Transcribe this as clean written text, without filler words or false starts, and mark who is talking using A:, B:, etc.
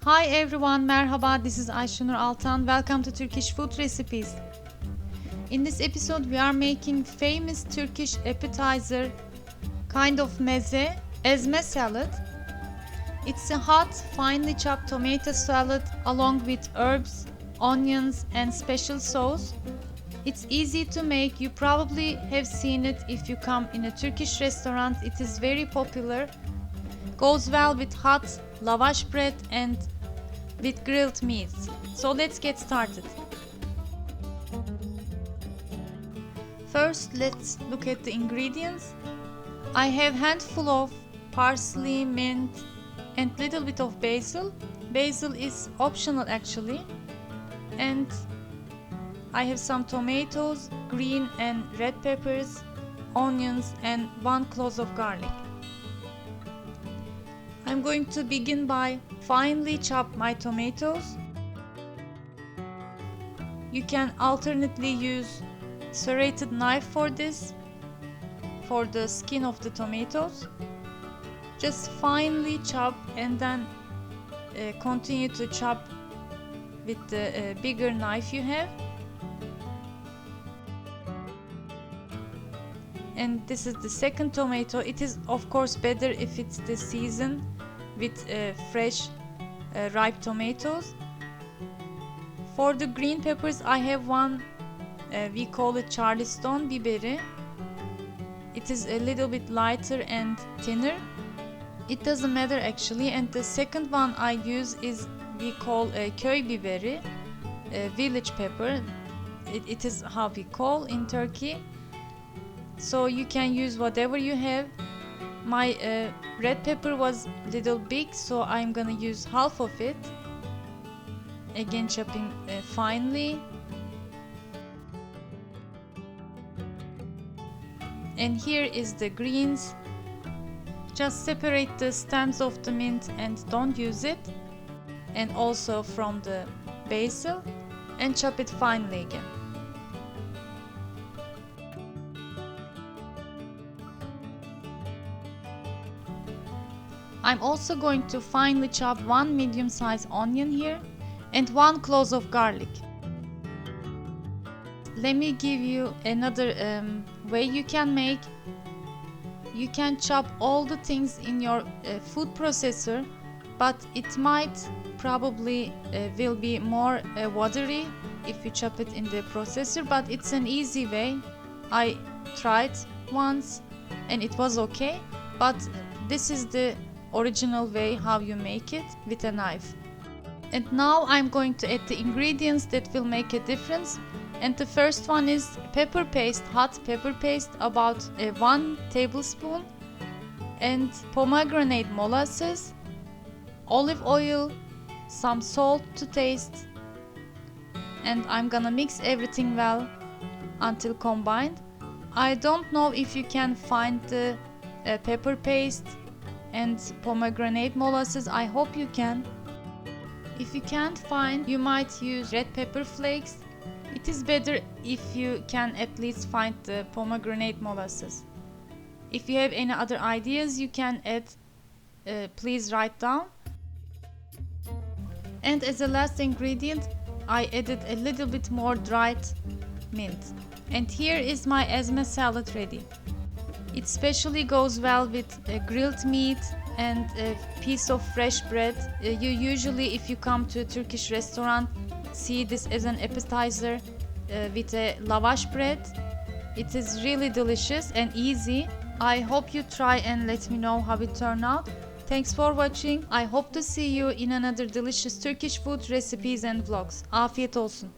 A: Hi everyone, merhaba, this is Ayşenur Altan. Welcome to Turkish Food Recipes. In this episode we are making famous Turkish appetizer kind of meze, ezme salad. It's a hot, finely chopped tomato salad along with herbs, onions and special sauce. It's easy to make. You probably have seen it if you come in a Turkish restaurant. It is very popular. Goes well with hot lavash bread and with grilled meats. So let's get started. First, let's look at the ingredients. I have handful of parsley, mint and little bit of basil. Basil is optional actually. And I have some tomatoes, green and red peppers, onions and 1 clove of garlic. I'm going to begin by finely chop my tomatoes. You can alternately use serrated knife for this, for the skin of the tomatoes. Just finely chop and then continue to chop with the bigger knife you have. And this is the second tomato. It is of course better if it's the season with fresh ripe tomatoes. For the green peppers I have one, we call it Charleston biberi. It is a little bit lighter and thinner. It doesn't matter actually. And the second one I use is we call köy biberi, village pepper. It is how we call in Turkey. So you can use whatever you have. My red pepper was little big, so I'm gonna use half of it. Again chopping finely. And here is the greens. Just separate the stems of the mint and don't use it. And also from the basil and chop it finely again. I'm also going to finely chop 1 medium-sized onion here and 1 clove of garlic. Let me give you another way you can make. You can chop all the things in your food processor, but it might probably will be more watery if you chop it in the processor, but it's an easy way. I tried once and it was okay, but this is the original way how you make it with a knife. And now I'm going to add the ingredients that will make a difference. And the first one is pepper paste, hot pepper paste, about 1 tablespoon, and pomegranate molasses, olive oil, some salt to taste, and I'm gonna mix everything well until combined. I don't know if you can find the pepper paste and pomegranate molasses. I hope you can. If you can't find, you might use red pepper flakes. It is better if you can at least find the pomegranate molasses. If you have any other ideas you can add, please write down. And as a last ingredient I added a little bit more dried mint. And here is my ezme salad ready. It especially goes well with grilled meat and a piece of fresh bread. You usually, if you come to a Turkish restaurant, see this as an appetizer with a lavash bread. It is really delicious and easy. I hope you try and let me know how it turned out. Thanks for watching. I hope to see you in another delicious Turkish food recipes and vlogs. Afiyet olsun.